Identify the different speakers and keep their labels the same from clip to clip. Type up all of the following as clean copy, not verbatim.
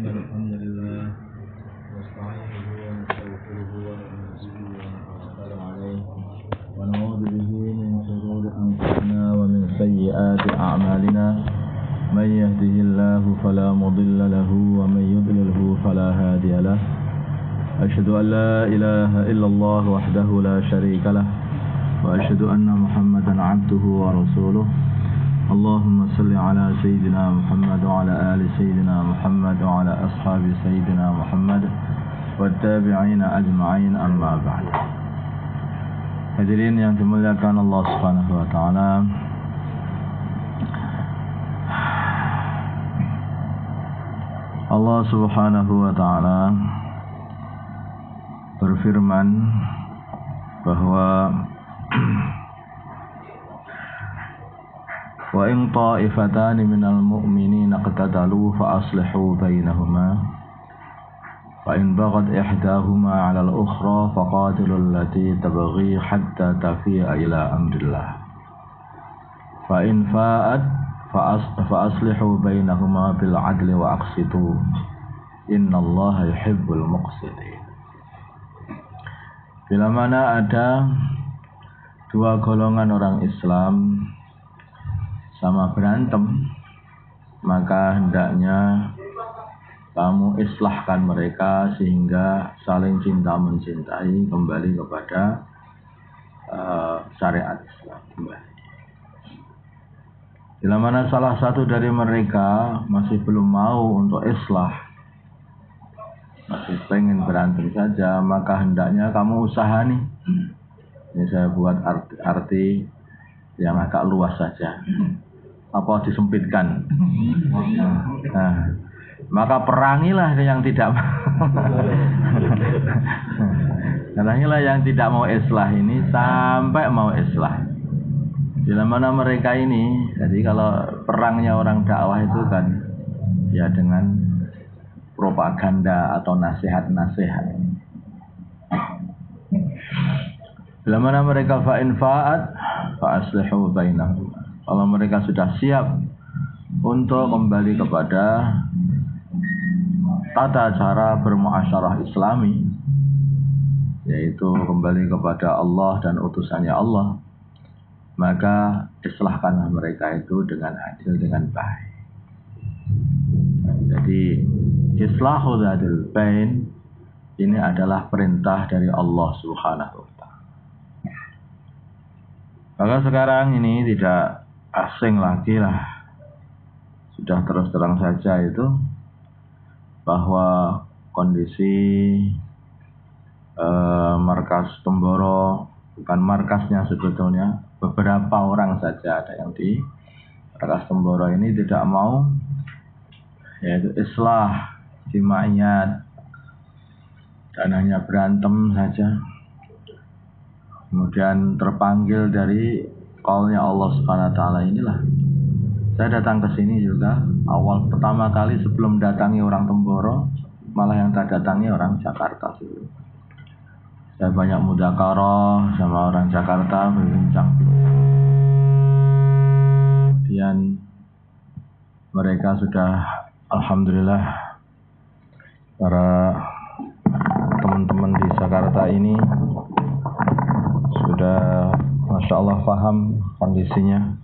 Speaker 1: إن الحمد لله نستعينه ونستغفره ونتوكل عليه ونعوذ به من شرور أنفسنا ومن سيئات أعمالنا من يهده الله فلا مضل له ومن يضلله فلا هادي له أشهد أن لا إله إلا الله وحده لا شريك له وأشهد أن محمدا عبده ورسوله اللهم صل على سيدنا محمد وعلى آل سيدنا محمد وعلى أصحاب سيدنا محمد والتابعين أجمعين أما بعد. Hadirin yang dimuliakan Allah Subhanahu wa taala. Allah Subhanahu wa taala berfirman bahwa wa in ta'ifatani minal mu'minina qatatalu fa aslihu bainahuma fa in baghat ihdahuma 'ala al-ukhra faqatilu allati tabghi hatta tafi'a ila amrillah fa in fa'at fa aslihu bainahuma bil 'adli wa aqsitu innallaha yuhibbul muqsitin. Bila mana ada dua golongan orang Islam sama berantem, maka hendaknya kamu islahkan mereka sehingga saling cinta mencintai kembali kepada syariat Islam kembali. Bila mana salah satu dari mereka masih belum mau untuk islah, masih pengen berantem saja, maka hendaknya kamu usaha nih. Ini saya buat arti yang agak luas saja. Apa disempitkan? Nah, maka perangilah yang tidak perangilah yang tidak mau islah ini sampai mau islah. Bila mana mereka ini, jadi kalau perangnya orang dakwah itu kan ya dengan propaganda atau nasihat-nasihat. Bila mana mereka fa'in fa'at fa'aslihu bainahum. Kalau mereka sudah siap untuk kembali kepada tata cara bermuasyarah Islami, yaitu kembali kepada Allah dan utusannya Allah, maka islahkanlah mereka itu dengan adil, dengan baik. Jadi islahu dzil bain ini adalah perintah dari Allah Subhanahu wa taala. Maka sekarang ini tidak asing lagi lah, sudah terus terang saja itu bahwa kondisi markas Temboro, bukan markasnya sebetulnya, beberapa orang saja ada yang di markas Temboro ini tidak mau, yaitu islah jimaiyat dan hanya berantem saja. Kemudian terpanggil dari kaulnya Allah Subhanahu wa taala inilah. Saya datang ke sini juga awal pertama kali sebelum datangi orang Temboro, malah yang tak datangi orang Jakarta dulu. Saya banyak mudzakarah sama orang Jakarta, berbincang. Kemudian mereka sudah alhamdulillah, para teman-teman di Jakarta ini sudah Masya Allah paham kondisinya.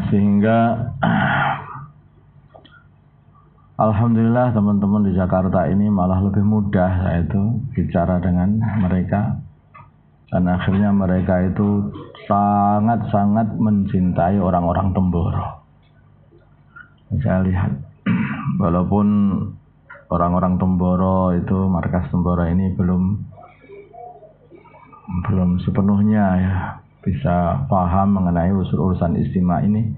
Speaker 1: Sehingga alhamdulillah teman-teman di Jakarta ini malah lebih mudah saya itu bicara dengan mereka. Dan akhirnya mereka itu sangat-sangat mencintai orang-orang Temboro. Saya lihat, walaupun orang-orang Temboro itu, markas Temboro ini belum sepenuhnya ya bisa paham mengenai urusan istimewa ini,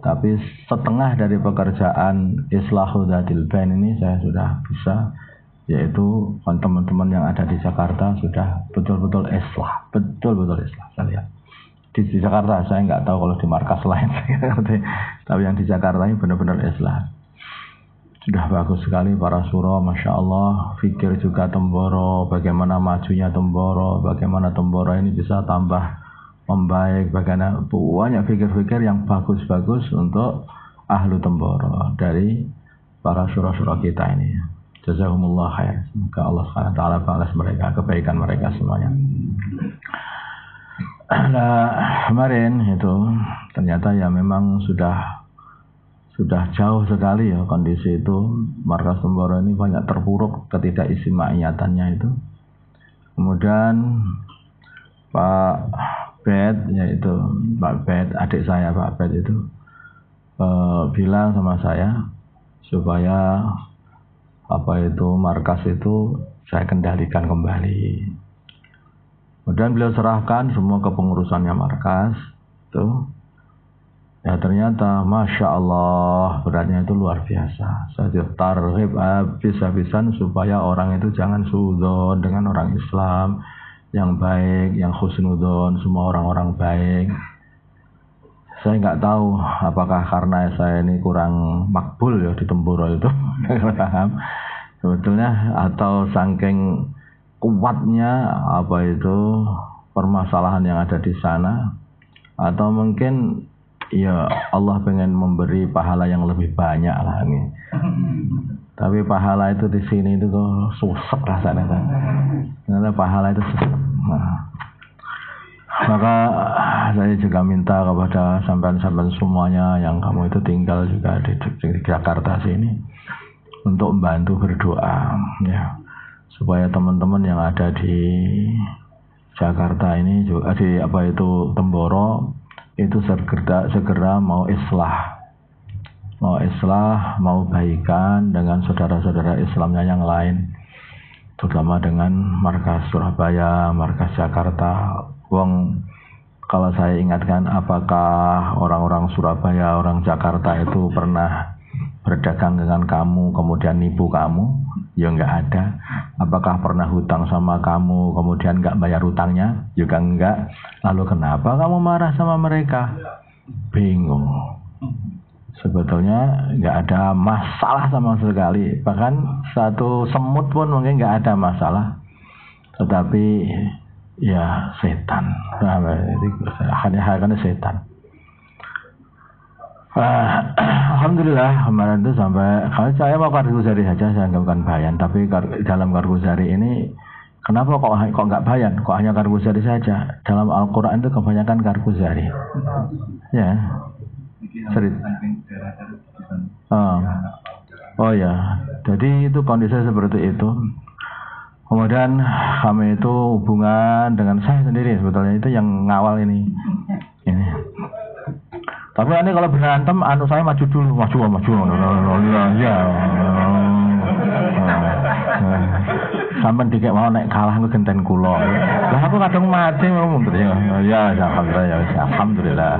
Speaker 1: tapi setengah dari pekerjaan islahu dzil bain ini saya sudah bisa, yaitu teman-teman yang ada di Jakarta sudah betul-betul islah, betul-betul islah. Saya lihat di Jakarta, saya nggak tahu kalau di markas lain, tapi yang di Jakarta ini benar-benar islah. Sudah bagus sekali para suro, Masya Allah. Fikir juga Temboro, bagaimana majunya Temboro, bagaimana Temboro ini bisa tambah membaik, bagaimana banyak fikir-fikir yang bagus-bagus untuk ahlu Temboro dari para suro-suro kita ini. Jazakumullah khair. Semoga Allah SWT balas mereka, kebaikan mereka semuanya. Nah, kemarin itu ternyata ya memang sudah jauh sekali ya kondisi itu. Markas Temboro ini banyak terpuruk ketidakistimewaannya itu. Kemudian Pak Bet, yaitu Pak Bet, adik saya Pak Bet itu bilang sama saya supaya markas itu saya kendalikan kembali. Kemudian beliau serahkan semua kepengurusannya markas itu. Ya ternyata Masya Allah beratnya itu luar biasa. Saya targhib habis-habisan supaya orang itu jangan suudzon dengan orang Islam yang baik, yang husnudzon, semua orang-orang baik. Saya nggak tahu apakah karena saya ini kurang makbul ya di Temboro itu, sebetulnya, atau saking kuatnya permasalahan yang ada di sana, atau mungkin ya Allah pengen memberi pahala yang lebih banyak lah ini. Tapi pahala itu di sini itu kok susah rasanya kan. Karena pahala itu susah. Maka saya juga minta kepada sampean-sampean semuanya yang kamu itu tinggal juga di Jakarta sini untuk membantu berdoa ya, supaya teman-teman yang ada di Jakarta ini juga Temboro itu segera mau islah, mau baikan dengan saudara-saudara Islamnya yang lain, terutama dengan markas Surabaya, markas Jakarta. Kalau saya ingatkan, apakah orang-orang Surabaya, orang Jakarta itu pernah berdagang dengan kamu kemudian nipu kamu? Ya enggak ada. Apakah pernah hutang sama kamu kemudian enggak bayar hutangnya? Juga enggak. Lalu kenapa kamu marah sama mereka? Bingung. Sebetulnya enggak ada masalah sama sekali. Bahkan satu semut pun mungkin enggak ada masalah. Tetapi ya setan. Hanya setan. Alhamdulillah kemarin itu sampai, kalau saya mau Kargozari saja saya bukan bayan, tapi dalam Kargozari ini kenapa kok nggak bayan, kok hanya Kargozari saja? Dalam Al-Quran itu kebanyakan Kargozari ya, oh ya, jadi itu kondisi seperti itu. Kemudian kami itu hubungan dengan saya sendiri sebetulnya itu yang ngawal ini. Tapi ini kalau berantem, saya maju dulu, ya. Sampai dikek mau naik kalah aku genten kulo. Lah aku kadang mati ngomong gitu ya. Ya alhamdulillah.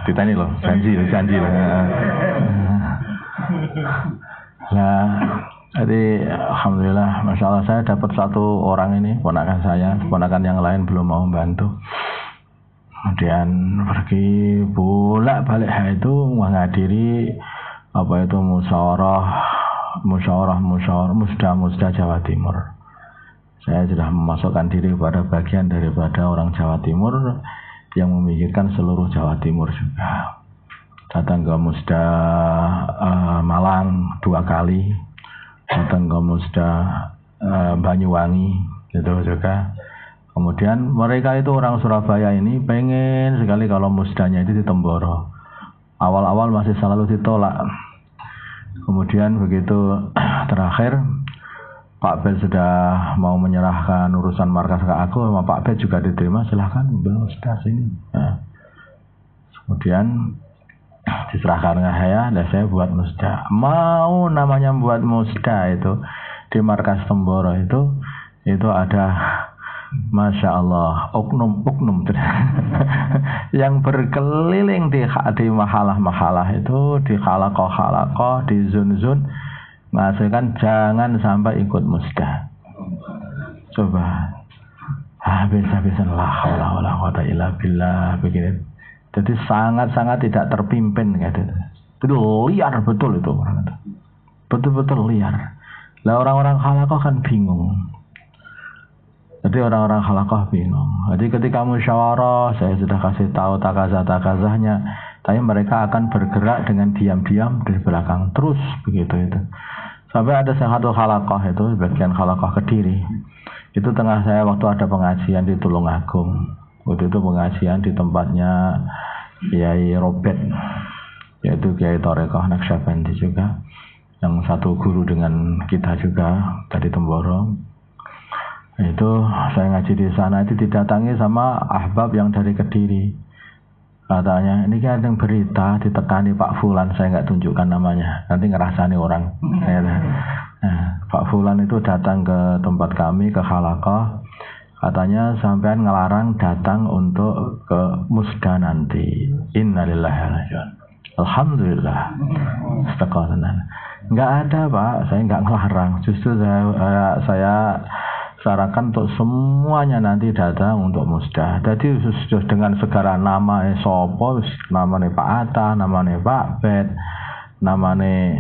Speaker 1: Ditanya loh, janji loh. Nah, jadi alhamdulillah, masya Allah saya dapat satu orang ini, ponakan yang lain belum mau membantu. Kemudian pergi bolak-balik itu menghadiri musda Jawa Timur. Saya sudah memasukkan diri kepada bagian daripada orang Jawa Timur yang memikirkan seluruh Jawa Timur juga. Datang ke musda Malang 2 kali, datang ke musda Banyuwangi gitu juga. Kemudian mereka itu orang Surabaya ini pengen sekali kalau musdanya itu di Temboro. Awal-awal masih selalu ditolak. Kemudian begitu terakhir Pak Bet sudah mau menyerahkan urusan markas ke aku, sama Pak Bet juga diterima, silahkan musda sini. Nah, kemudian diserahkan ke saya, dan saya buat musda. Mau namanya buat musda itu di markas Temboro itu ada Masya Allah, oknum yang berkeliling di mahalah itu, di halakoh, di zon-zon, menghasilkan jangan sampai ikut musda. Coba habis-habisan la haula wala quwwata illa billah begini. Jadi sangat-sangat tidak terpimpin gitu. Itu liar betul itu orang itu. betul-betul liar. Lah orang-orang halaqah kan bingung. Jadi orang-orang halaqah bingung. Jadi ketika musyawarah, saya sudah kasih tahu takazah-takazahnya, tapi mereka akan bergerak dengan diam-diam di belakang terus begitu itu. Sampai ada satu halaqah itu, bagian halaqah Kediri. Itu tengah saya waktu ada pengajian di Tulungagung. Waktu itu pengajian di tempatnya Kiai Robert, yaitu Kiai Thorekoh Naqsyabandi juga, yang satu guru dengan kita juga dari Temboro. Itu saya ngaji di sana, itu didatangi sama ahbab yang dari Kediri. Katanya, ini kan ada yang berita ditekani Pak Fulan, saya nggak tunjukkan namanya, nanti ngerasani orang. Nah, Pak Fulan itu datang ke tempat kami, ke halaqah. Katanya sampean ngelarang datang untuk ke musda nanti. Innalillahi wa inna ilaihi raji'un. Alhamdulillah. Astagfirullah. Enggak ada, Pak. Saya enggak ngelarang. Justru saya sarankan untuk semuanya nanti datang untuk musda. Jadi sudah dengan segala nama sopo, namanya Pak Atta, namanya Pak Bet, namanya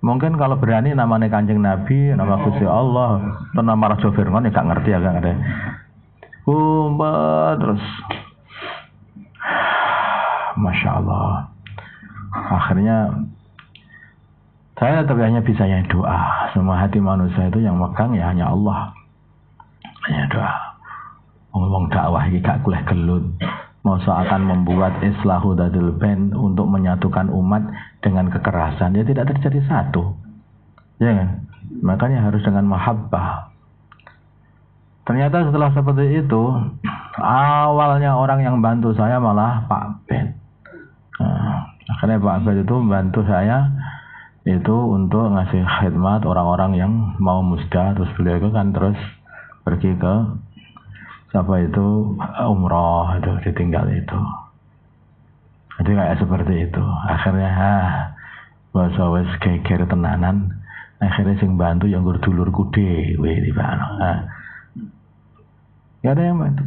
Speaker 1: mungkin kalau berani namanya Kanjeng Nabi, nama Gusti Allah, atau nama Raja Firman, ya gak ngerti ya, gak ada. Terus Masya Allah. Akhirnya saya tapi hanya bisa yang doa. Semua hati manusia itu yang megang ya hanya Allah. Hanya doa. Ngomong dakwah ini gak kuleh gelut. Mau akan membuat islahu dadil bain untuk menyatukan umat dengan kekerasan, ya tidak terjadi satu. Ya kan? Makanya harus dengan mahabbah. Ternyata setelah seperti itu, awalnya orang yang bantu saya malah Pak Ben. Akhirnya Pak Ben itu membantu saya itu untuk ngasih khidmat orang-orang yang mau musda. Terus beliau itu kan terus pergi ke siapa itu umroh itu ditinggal itu. Jadi kayak seperti itu. Akhirnya bahasa wes geger tenanan. Akhirnya sing bantu yang dulurku dhewe di mana. Ya ada yang bantu.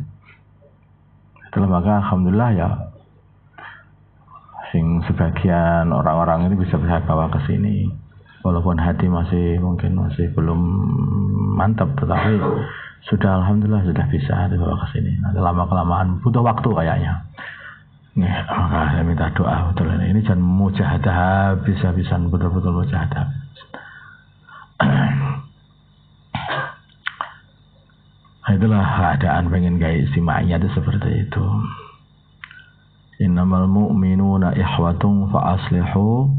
Speaker 1: Setelah maka alhamdulillah ya, sing sebagian orang-orang ini bisa saya bawa ke sini. Walaupun hati mungkin masih belum mantap, tetapi sudah alhamdulillah sudah bisa dibawa ke sini. Nanti lama-kelamaan butuh waktu kayaknya. Nih, maka saya minta doa betul ini jangan mujahadah habis-habisan, betul-betul mujahadah. Itulah keadaan pengen gaya istimewa itu seperti itu. Innamal mu'minuna ikhwatun fa aslihu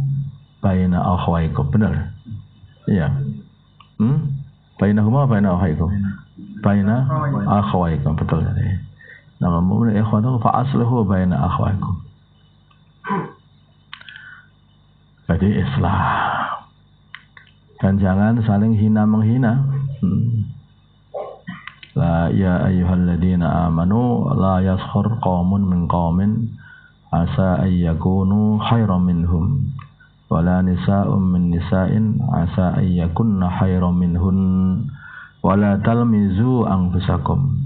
Speaker 1: baina akhwaikum. Benar? Iya. Bainahuma baina akhwaikum. Baina akhwaikum, betul tadi. Innamal mu'minuna ikhwatun fa aslihu baina akhwaikum. Jadi islah. Dan jangan saling hina-menghina. La ya ayyuhalladzina amanu la yaskhur qaumun min qaumin asa ayyakunu khairan minhum wala nisa'un min nisa'in asa ayyakunna khairan minhun wala talmizu anfusakum.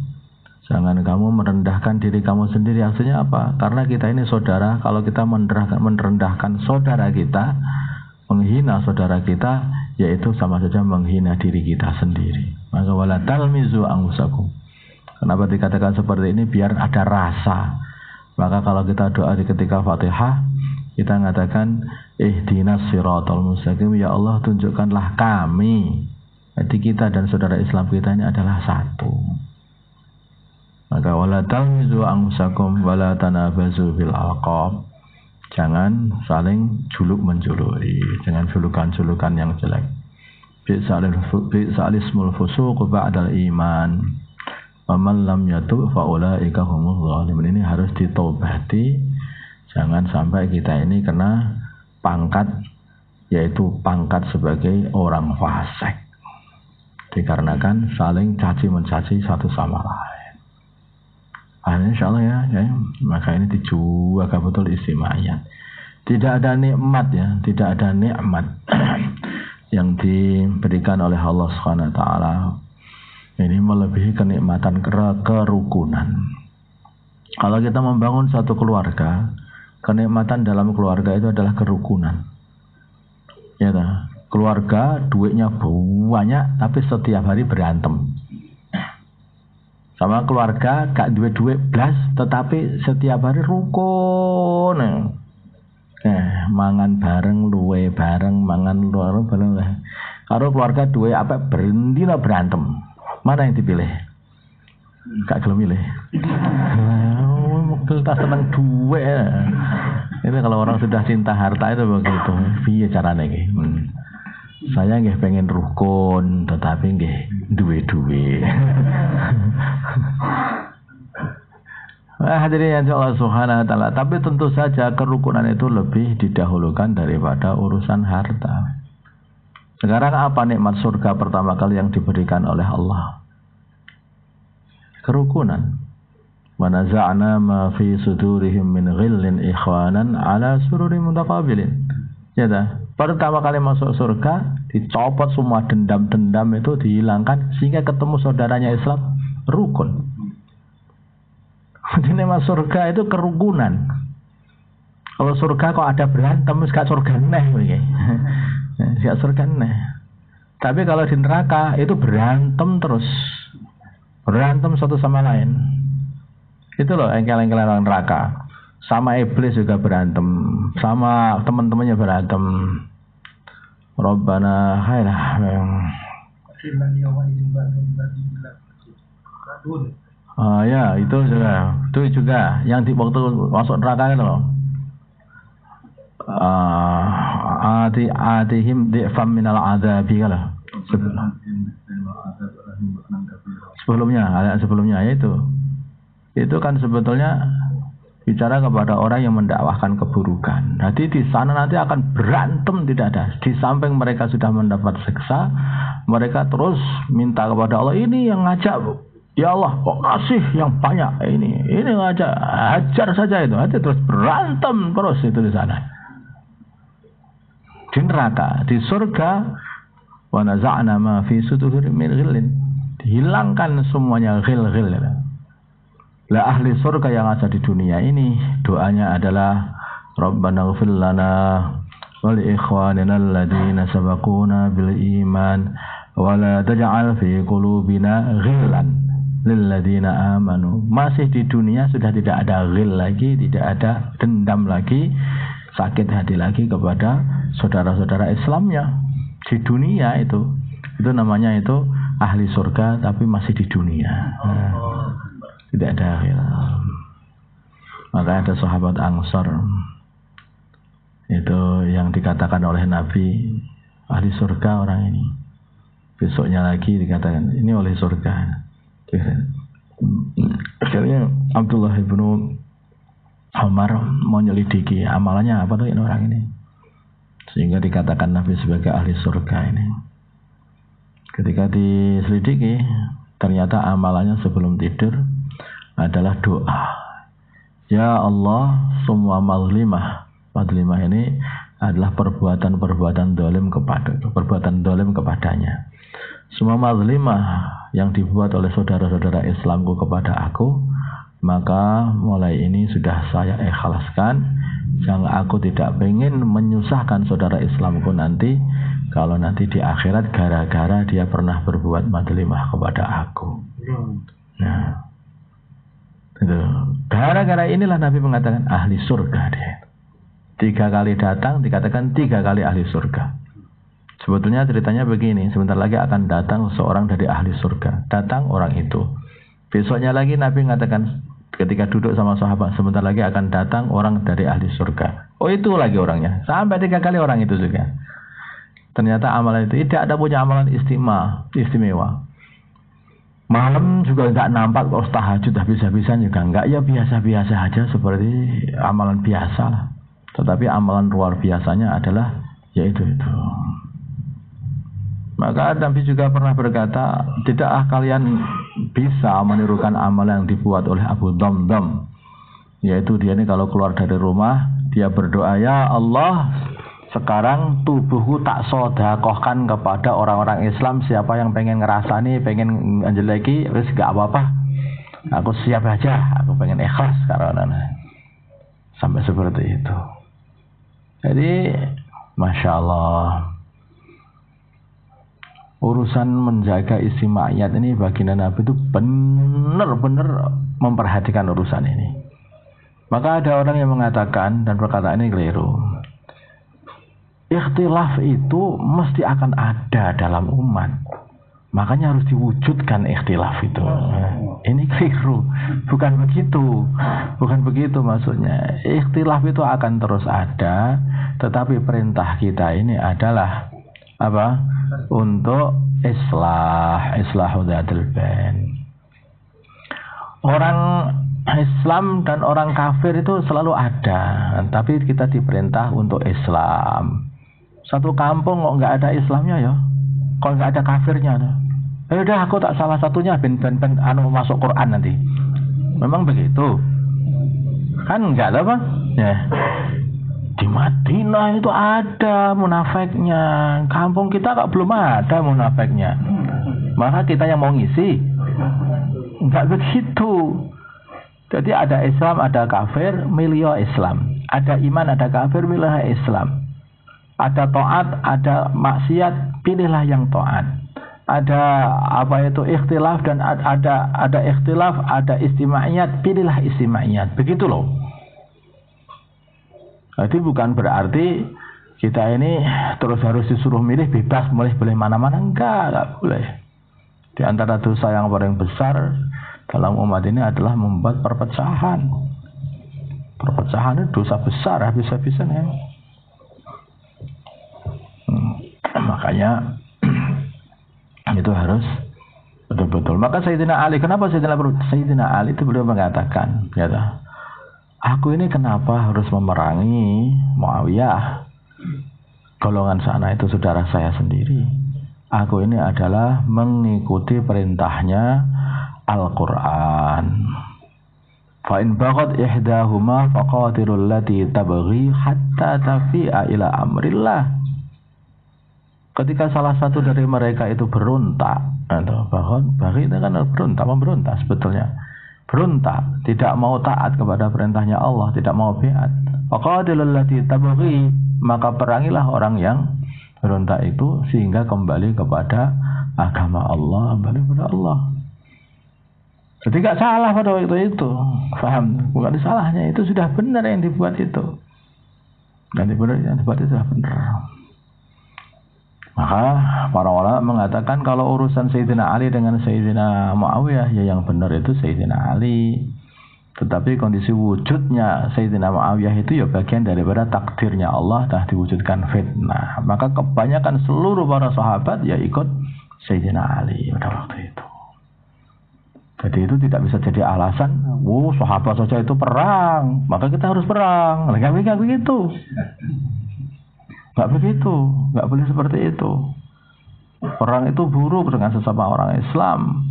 Speaker 1: Jangan kamu merendahkan diri kamu sendiri. Artinya apa? Karena kita ini saudara. Kalau kita merendahkan saudara kita, menghina saudara kita, yaitu sama saja menghina diri kita sendiri. Maka wala talmizu anfusakum. Kenapa dikatakan seperti ini? Biar ada rasa. Maka kalau kita doa di ketika Fatihah, kita mengatakan ihdinas siratal mustaqim, ya Allah tunjukkanlah kami. Jadi kita dan saudara Islam kita ini adalah satu. Maka wala talmizu anfusakum wala tanabazu bil alqab. Jangan saling juluk menjuluki, jangan julukan-julukan yang jelek. Bi'sa'alismul fusuq ba'dal iman. Wa man lam yatub fa ulaika humuz zalimun. Ini harus ditobati. Jangan sampai kita ini kena pangkat, yaitu pangkat sebagai orang fasik. Dikarenakan saling caci mencaci satu sama lain. Insyaallah ya, maka ini dijaga betul istimewanya. Tidak ada nikmat ya, tidak ada nikmat yang diberikan oleh Allah Subhanahu wa taala. Ini melebihi kenikmatan kerukunan. Kalau kita membangun satu keluarga, kenikmatan dalam keluarga itu adalah kerukunan. Ya, keluarga duitnya banyak tapi setiap hari berantem. Sama keluarga gak duit blas tetapi setiap hari rukun. Mangan bareng, luwe bareng, mangan luwe bareng lah. Kalau keluarga duit apa berhenti lah berantem. Mana yang dipilih? Gak gelem milih. Kita seneng duit. Ini kalau orang sudah cinta harta itu begitu. Piye carane iki? Saya nggih pengen rukun, tetapi nggih duwe-duwe. Hadirin yang Allah Subhanahu wa taala, tapi tentu saja kerukunan itu lebih didahulukan daripada urusan harta. Sekarang apa nikmat surga pertama kali yang diberikan oleh Allah? Kerukunan. Wa naza'na ma fi sudurihim min ghillin ikhwanan ala sururin mutaqabilin. Ya dah. Pertama kali masuk surga, dicopot semua dendam-dendam itu dihilangkan sehingga ketemu saudaranya Islam, rukun. Jadi nama surga itu kerukunan. Kalau surga kok ada berantem, gak surga neh begini. Gak surga neh. Tapi kalau di neraka itu berantem terus. Berantem satu sama lain. Itu loh engkel-engkelan orang neraka. Sama iblis juga berantem, sama teman-temannya berantem. Rabbana khailah. Ya itu juga yang di waktu masuk neraka itu loh. Atihim di'fam minal adzabi kala. Sebelumnya itu kan sebetulnya bicara kepada orang yang mendakwahkan keburukan. Jadi di sana nanti akan berantem, tidak ada. Di samping mereka sudah mendapat siksa, mereka terus minta kepada Allah, ini yang ngajak, ya Allah, kok kasih yang banyak ini ngajak, hajar saja itu. Nanti terus berantem terus itu di sana. Di neraka, di surga, wa naza'na ma fi sudurihim min ghillin. Dihilangkan semuanya ghil-ghil. Lah ahli surga yang ada di dunia ini doanya adalah Rabbana ighfir lana wa li ikhwanina alladziina sabaquna bil iman wa la taj'al fi qulubina ghillan lil ladziina amanu. Masih di dunia sudah tidak ada ghil lagi, tidak ada dendam lagi, sakit hati lagi kepada saudara-saudara Islamnya. Di dunia itu namanya itu ahli surga tapi masih di dunia. Tidak ada akhir. Maka ada sahabat Ansor itu yang dikatakan oleh Nabi ahli surga orang ini. Besoknya lagi dikatakan ini oleh surga. Akhirnya Abdullah ibnu Umar mau nyelidiki amalannya apa tuh ini orang ini, sehingga dikatakan Nabi sebagai ahli surga ini. Ketika diselidiki ternyata amalannya sebelum tidur adalah doa. Ya Allah, semua mazlimah ini adalah perbuatan dolim kepadanya. Semua mazlimah yang dibuat oleh saudara-saudara Islamku kepada aku, maka mulai ini sudah saya ikhlaskan. Yang aku tidak ingin menyusahkan saudara Islamku nanti, kalau nanti di akhirat gara-gara dia pernah berbuat mazlimah kepada aku. Nah, itu. Gara-gara inilah Nabi mengatakan ahli surga dia. 3 kali datang dikatakan 3 kali ahli surga. Sebetulnya ceritanya begini, sebentar lagi akan datang seorang dari ahli surga. Datang orang itu. Besoknya lagi Nabi mengatakan ketika duduk sama sahabat, sebentar lagi akan datang orang dari ahli surga. Oh itu lagi orangnya. Sampai 3 kali orang itu juga. Ternyata amalan itu tidak ada punya amalan istimewa. Malam juga enggak nampak, terus tahajud habis-habisan juga enggak, ya biasa-biasa aja seperti amalan biasa lah. Tetapi amalan luar biasanya adalah yaitu itu. Maka Nabi juga pernah berkata, tidakkah kalian bisa menirukan amalan yang dibuat oleh Abu Damdam, yaitu dia ini kalau keluar dari rumah dia berdoa, ya Allah, sekarang tubuhku tak sodakohkan kepada orang-orang Islam. Siapa yang pengen ngerasani, pengen anjeleki, wis gak apa-apa, aku siap aja, aku pengen ikhlas karena sampai seperti itu. Jadi Masya Allah, urusan menjaga istimaiyat ini baginda Nabi itu benar-benar memperhatikan urusan ini. Maka ada orang yang mengatakan, dan perkataan ini keliru, ikhtilaf itu mesti akan ada dalam umat, makanya harus diwujudkan ikhtilaf itu. Ini keliru, bukan begitu maksudnya. Ikhtilaf itu akan terus ada, tetapi perintah kita ini adalah apa? Untuk islahu dzatil bain. Orang Islam dan orang kafir itu selalu ada, tapi kita diperintah untuk Islam. Satu kampung kok nggak ada Islamnya ya, kalau nggak ada kafirnya, udah aku tak salah satunya ben masuk Quran nanti. Memang begitu? Kan enggak lah Bang? Ya. Di Madinah itu ada munafiknya. Kampung kita kok belum ada munafiknya. Maka kita yang mau ngisi. Enggak begitu. Jadi ada Islam, ada kafir, milih Islam. Ada iman, ada kafir, milih Islam. Ada taat, ada maksiat, pilihlah yang taat. Ada apa itu ikhtilaf dan ada ikhtilaf, ada istimaiyat, pilihlah istimaiyat. Begitu loh. Jadi bukan berarti kita ini terus harus disuruh milih, bebas boleh mana-mana, enggak boleh. Di antara dosa yang paling besar dalam umat ini adalah membuat perpecahan. Perpecahan itu dosa besar habis-habisan ya. Makanya itu harus betul-betul. Maka Sayyidina Ali, kenapa Sayyidina Ali itu beliau mengatakan, ya, aku ini kenapa harus memerangi Muawiyah? Golongan sana itu saudara saya sendiri. Aku ini adalah mengikuti perintahnya Al-Quran. Fa in baghat ihdahuma faqatilul lati tabghi hatta tafi'a ila amrillah. Ketika salah satu dari mereka itu berontak, atau bagi itu kan memberontak sebetulnya. Berontak, tidak mau taat kepada perintahnya Allah, tidak mau biat. Faqatilul lati tabghi, maka perangilah orang yang berontak itu sehingga kembali kepada agama Allah, kembali kepada Allah. Jadi gak salah pada waktu itu, paham? Bukan salahnya, itu sudah benar yang dibuat itu. Dan yang dibuat itu sudah benar. Maka para ulama mengatakan kalau urusan Sayyidina Ali dengan Sayyidina Muawiyah, ya yang benar itu Sayyidina Ali. Tetapi kondisi wujudnya Sayyidina Muawiyah itu ya bagian daripada takdirnya Allah, dah diwujudkan fitnah. Maka kebanyakan seluruh para sahabat ya ikut Sayyidina Ali pada waktu itu. Jadi itu tidak bisa jadi alasan, sahabat saja itu perang, maka kita harus perang. Enggak begitu. Enggak begitu, enggak boleh seperti itu. Perang itu buruk dengan sesama orang Islam.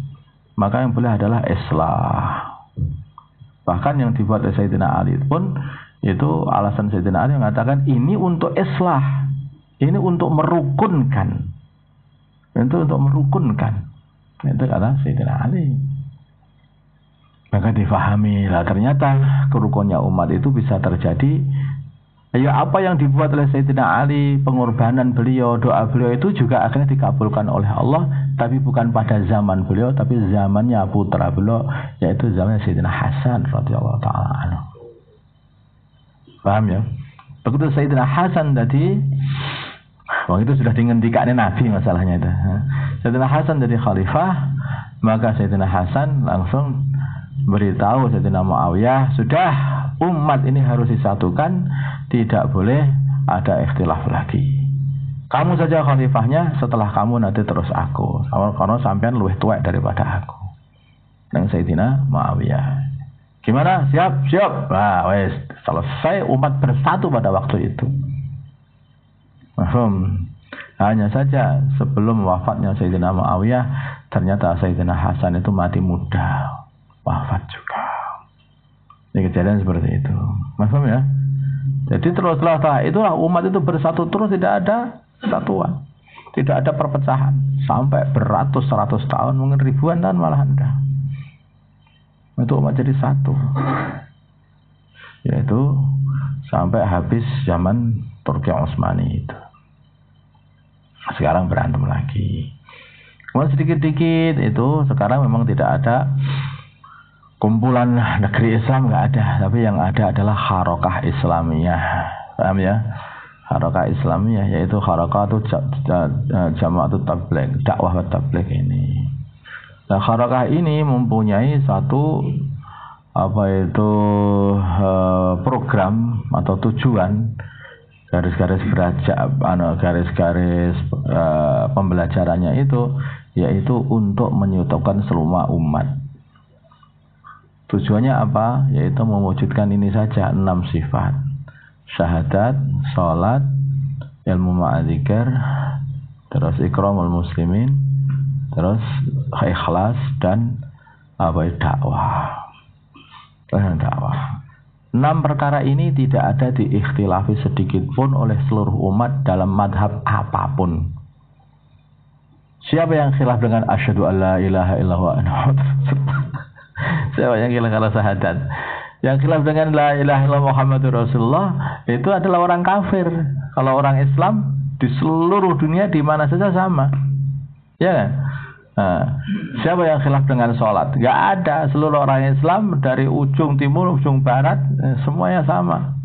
Speaker 1: Maka yang boleh adalah islah. Bahkan yang dibuat oleh Sayyidina Ali pun itu alasan Sayyidina Ali mengatakan ini untuk islah. Ini untuk merukunkan. Itu untuk merukunkan. Itu kata Sayyidina Ali. Maka difahami lah, ternyata kerukunnya umat itu bisa terjadi. Ya apa yang dibuat oleh Sayyidina Ali, pengorbanan beliau, doa beliau itu juga akhirnya dikabulkan oleh Allah, tapi bukan pada zaman beliau, tapi zamannya putra beliau, yaitu zamannya Sayyidina Hasan radhiyallahu taala anhu. Paham ya? Begitu Sayyidina Hasan tadi, itu sudah dingendikan Nabi masalahnya itu. Sayyidina Hasan jadi khalifah, maka Sayyidina Hasan langsung beritahu Sayyidina Muawiyah, sudah umat ini harus disatukan, tidak boleh ada ikhtilaf lagi. Kamu saja khalifahnya, setelah kamu nanti terus aku. Karena sampean lebih tua daripada aku. Dan Sayyidina Muawiyah. Gimana? Siap? Siap. Nah, wes selesai, umat bersatu pada waktu itu. Hanya saja sebelum wafatnya Sayyidina Muawiyah, ternyata Sayyidina Hasan itu mati muda. Wafat juga. Ini kejadian seperti itu. Paham ya? Jadi teruslah itulah umat itu bersatu terus, tidak ada kesatuan. Tidak ada perpecahan. Sampai beratus-ratus tahun, mungkin ribuan tahun malahan dah. Itu umat jadi satu. Yaitu sampai habis zaman Turki Utsmani itu. Sekarang berantem lagi. Kemudian sedikit-sedikit itu sekarang memang tidak ada kumpulan negeri Islam, nggak ada. Tapi yang ada adalah Harakah Islamiyah. Paham ya? Harakah Islamiyah yaitu Harakah itu Jama'atut Tabligh, dakwah tabligh ini. Nah, Harakah ini mempunyai satu program atau tujuan, garis-garis garis-garis pembelajarannya itu yaitu untuk menyatukan semua umat. Tujuannya apa? Yaitu mewujudkan ini saja 6 sifat: syahadat, salat, ilmu ma'adzikir, terus ikramul muslimin, terus ikhlas dan dakwah. Dakwah. 6 perkara ini tidak ada diikhtilafi sedikit pun oleh seluruh umat dalam madhab apapun. Siapa yang khilaf dengan asyhadu alla ilaha illallah wa anna siapa yang khilaf kalau syahadat? Yang khilaf dengan la ilaha illallah Muhammadur Rasulullah itu adalah orang kafir. Kalau orang Islam di seluruh dunia di mana saja sama. Ya kan? Nah, siapa yang khilaf dengan sholat? Gak ada. Seluruh orang Islam dari ujung timur, ujung barat, semuanya sama.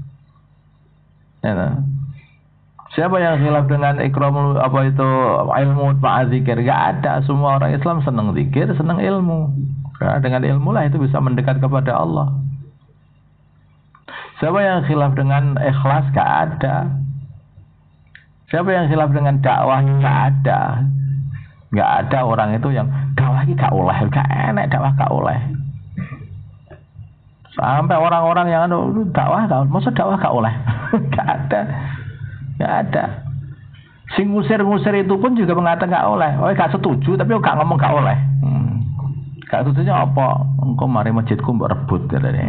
Speaker 1: Ya, nah. Siapa yang khilaf dengan ikramul ilmu ma'adzikir? Gak ada. Semua orang Islam senang zikir, senang ilmu. Karena dengan ilmu lah itu bisa mendekat kepada Allah. Siapa yang khilaf dengan ikhlas? Gak ada. Siapa yang khilaf dengan dakwah? Gak ada. Gak ada orang itu yang dakwah ini gak oleh, gak enak dakwah gak oleh. Sampai orang-orang yang dakwah, maksud dakwah gak oleh. Gak ada. Gak ada. Sing ngusir-ngusir itu pun juga mengatakan gak oleh. Oh gak setuju tapi gak ngomong gak oleh. Gak setujunya apa? Engkau mari masjidku mbok rebut katanya.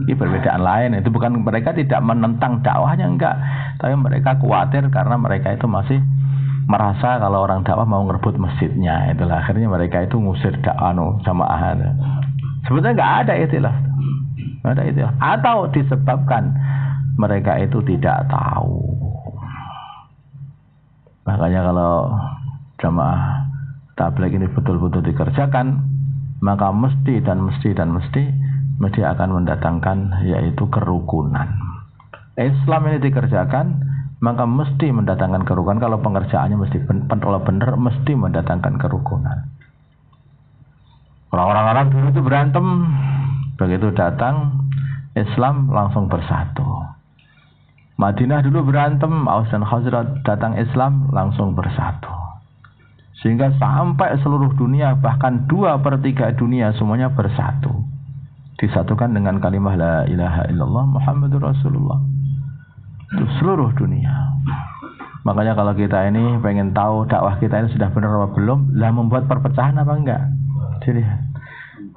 Speaker 1: Ini perbedaan lain. Itu bukan mereka tidak menentang dakwahnya, enggak. Tapi mereka khawatir karena mereka itu masih merasa kalau orang dakwah mau ngerebut masjidnya. Itulah akhirnya mereka itu ngusir jamaah. Sebetulnya nggak ada itulah. Nggak ada itu. Atau disebabkan mereka itu tidak tahu. Makanya kalau jamaah tabligh ini betul-betul dikerjakan, maka mesti akan mendatangkan yaitu kerukunan. Islam ini dikerjakan maka mesti mendatangkan kerukunan. Kalau pengerjaannya kalau benar mesti mendatangkan kerukunan. Orang-orang dulu itu berantem, begitu datang Islam langsung bersatu. Madinah dulu berantem, Aus dan Khazraj, datang Islam langsung bersatu. Sehingga sampai seluruh dunia, bahkan 2/3 dunia semuanya bersatu. Disatukan dengan kalimah la ilaha illallah Muhammadur Rasulullah. Itu seluruh dunia. Makanya kalau kita ini pengen tahu dakwah kita ini sudah benar atau belum, lah membuat perpecahan apa enggak? Jadi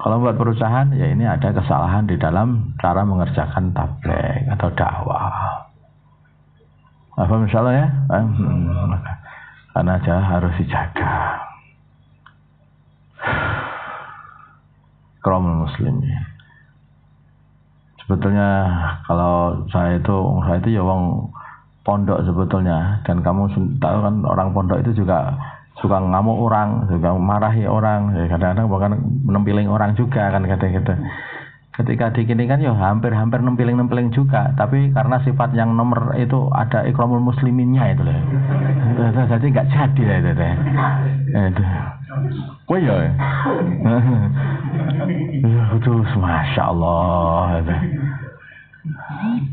Speaker 1: kalau membuat perpecahan, ya ini ada kesalahan di dalam cara mengerjakan tabligh atau dakwah. Apa misalnya ya? Karena aja harus dijaga. Ikramul muslimin. Sebetulnya kalau saya itu ya wong pondok sebetulnya, dan kamu tahu kan orang pondok itu juga suka ngamuk orang, juga marahi orang, ya kadang-kadang bahkan nempiling orang juga kan kata-kata. Ketika dikini kan ya hampir nempiling juga, tapi karena sifat yang nomor itu ada ikramul musliminnya itu loh. Jadi nggak jadi lah itu. Oh ya. Terus masya Allah.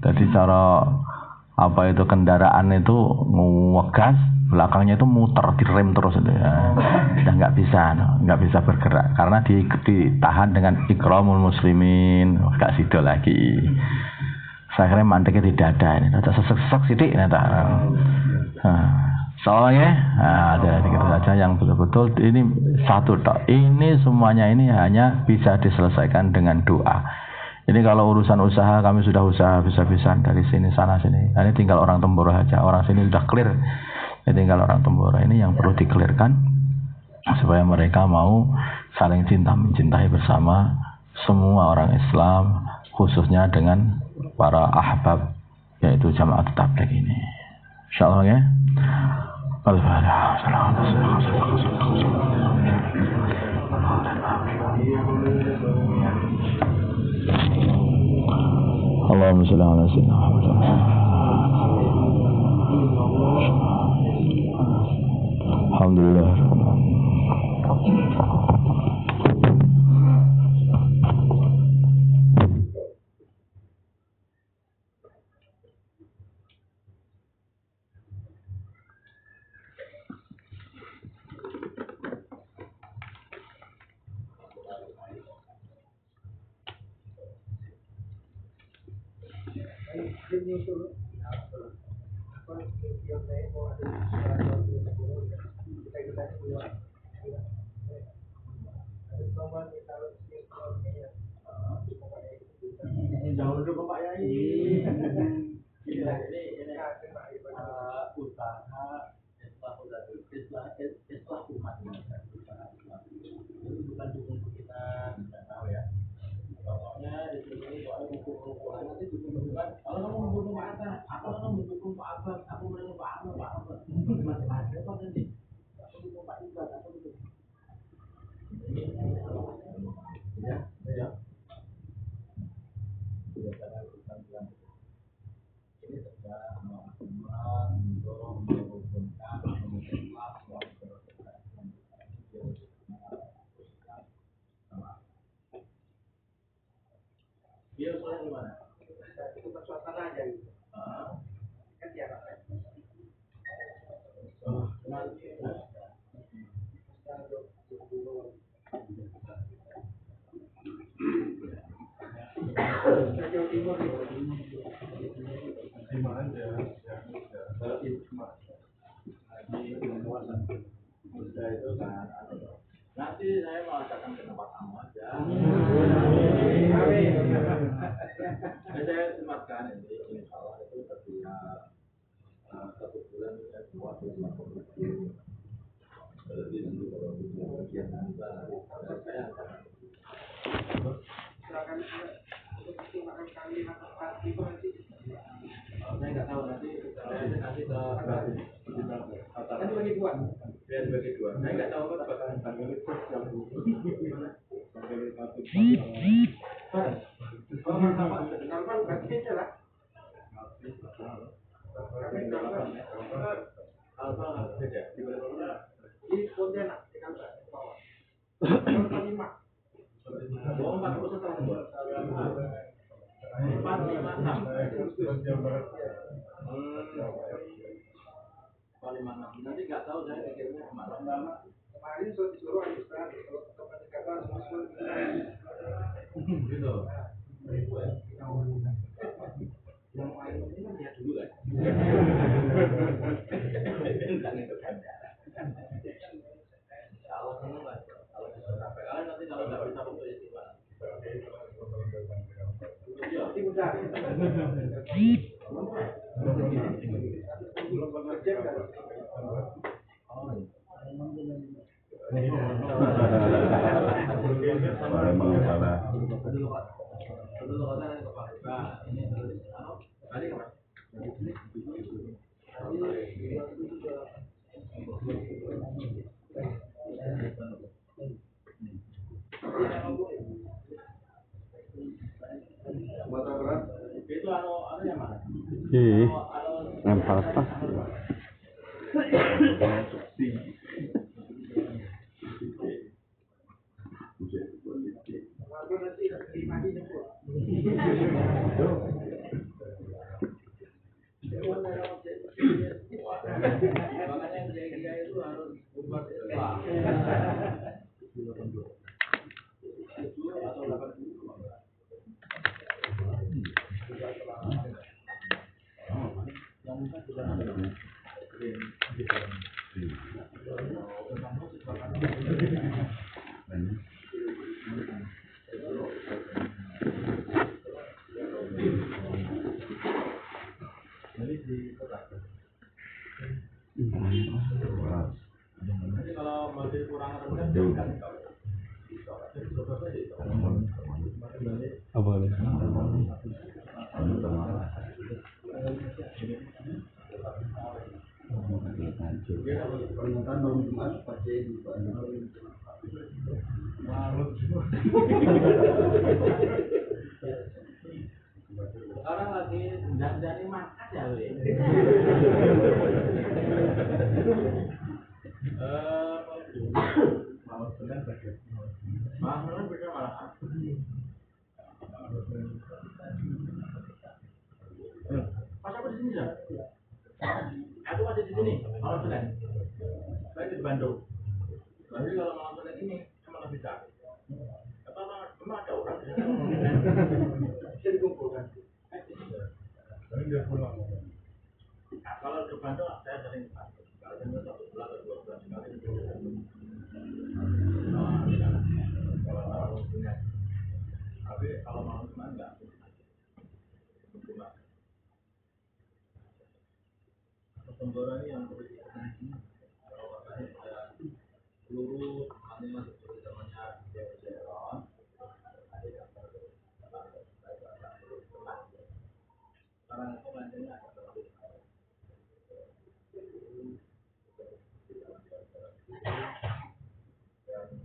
Speaker 1: Jadi cara itu kendaraan itu ngegas, belakangnya itu muter, direm terus itu ya. Udah nggak bisa bergerak karena ditahan dengan ikramul muslimin. Gak sido lagi. Saya kira manteknya tidak ada ini. Ada sesek sidik soalnya ada gitu saja yang betul-betul ini satu tok. Ini semuanya ini hanya bisa diselesaikan dengan doa. Ini kalau urusan usaha kami sudah usaha bisa-bisan dari sini sana sini. Nah, ini tinggal orang Temboro aja. Orang sini sudah clear. Ini tinggal orang Temboro ini yang perlu dikelirkan supaya mereka mau saling cinta mencintai bersama semua orang Islam, khususnya dengan para ahbab yaitu jamaah tabligh ini. Insyaallah ya. اللهم صل على سيدنا محمد. الحمد لله رب العالمين.
Speaker 2: Jauh dulu Pak Yai. Ini usaha Islah umat ini. Itu bukan dukung kita, tidak tahu ya. Pokoknya di sini soal hukum-hukuman nanti dukung-dukungan. Kalau kamu mendukung Pak Atas, apa kamu mendukung Pak Abbas, aku mendukung Pak Ahmad, Pak Abbas. Macam-macam apa nanti? Aku mendukung Pak Iqbal, aku mendukung. Ya, ya. Tidak ada urusan yang ini terjadi mendorong menghubungkan dia soalnya gimana? Itu suasana aja gitu. Kan dia apa? Jawa Timur lima aja ya cuma di kawasan Buddha itu kan nanti saya mau datang ke tempat kamu aja. Saya sematkan ini salah itu setiap 1 bulan saya buat rumah komunitas di nanti kalau kegiatan saya silakan untuk makan kali nanti saya nggak tahu nanti ke kan dibagi dua ya dibagi dua saya nggak tahu apa tanggal itu yang normal berarti aja lah apa beda di mana di Pontianak di kantor bawah 45 40 tahun 456 nanti nggak tahu saya pikirnya kemana kemarin disuruh Ustaz kata gitu yang lain ini kan lihat dulu kan tentang itu kan kalau senang lah kalau bisa sampai nanti kalau nggak bisa foto ya sih Pak seperti udah itu anu yang mana?
Speaker 3: Lempar tas.
Speaker 2: Makanya dia itu harus buat atau 80. Jadi kalau mobil kurang rendah kan
Speaker 3: Apa nih?
Speaker 2: peringatan tahun Jumat pakai di Bandung.
Speaker 4: Orang lagi dari makan ya, we.
Speaker 2: Malam Senin pakai.
Speaker 4: Malah beda malah. Pas aku di sini ya. Aku masih di sini. Malam Senin. Saya di Bandung. Tapi kalau malam Senin ini emang lebih cari. Apa memang ada orang di sana? Bisa dikumpulkan.
Speaker 2: Tapi dia pulang.
Speaker 4: Nah, kalau di Bandung saya sering ke Bandung. Kalau saya 1 bulan atau 2 bulan sekali itu. Kalau malam Senin. Tapi kalau malam Senin enggak. Tenggara ini yang kalau katanya seluruh anime seperti zamannya Zeron ada yang sekarang itu lanjutnya ada terlalu dan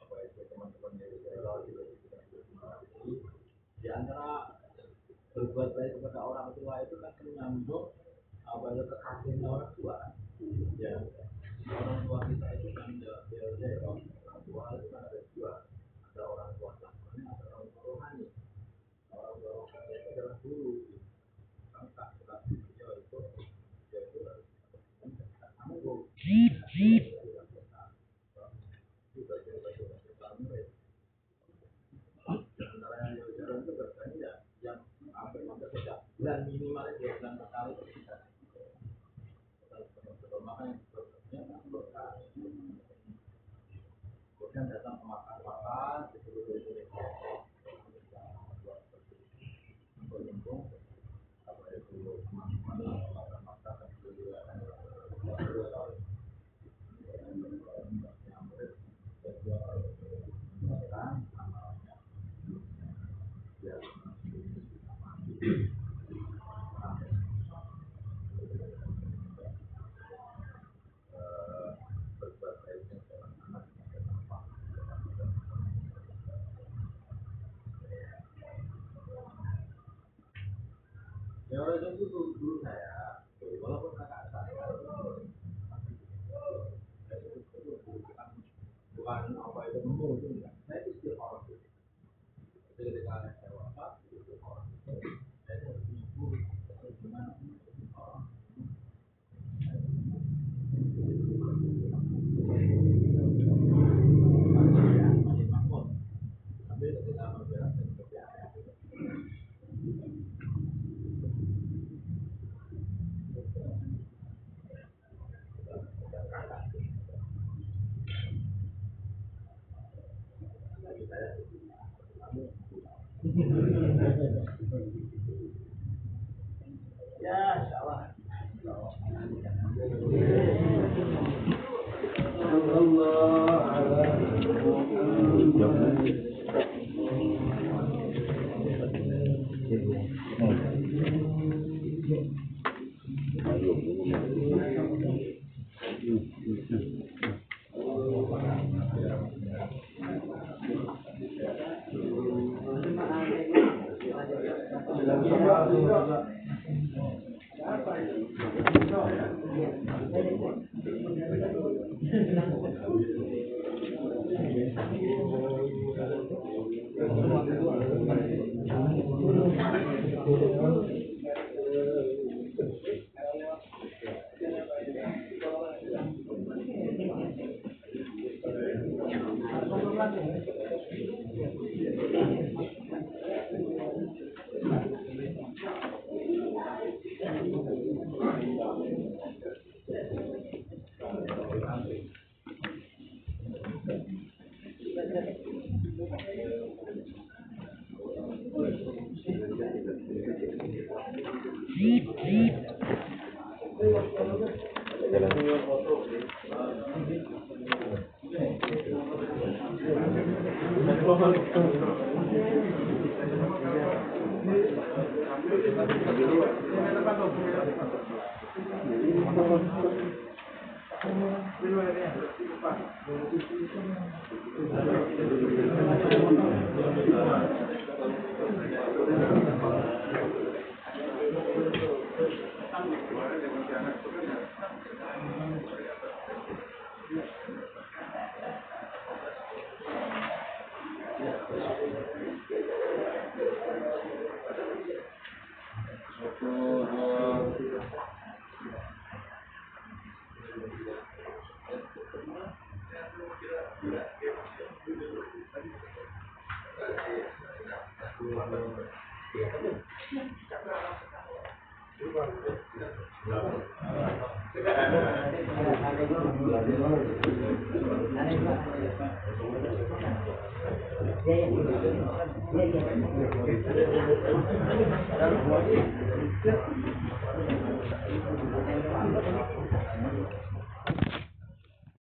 Speaker 4: apa itu teman-teman dari Zeron juga di antara berbuat baik kepada orang tua itu kan menyambung apa itu kekasihnya orang tua ya orang tua kita itu kan orang tua itu kan ada 2 ada orang tua jasmani ada orang tua rohani orang tua rohani itu adalah guru kan tak beliau itu yaitu kamu antara yang jalan itu bertanya ya yang hampir bulan minimal 2 bulan sekali kita makanya kemudian datang ke makan beruntung apa itu teman-teman makan ya orang itu dulu saya walaupun kakak saya bukan apa itu nemu itu enggak saya istiqomah jadi ketika saya wafat istiqomah saya itu harus punya guru gimana orang masih makmur tapi ketika bergerak dan bekerja ya insyaallah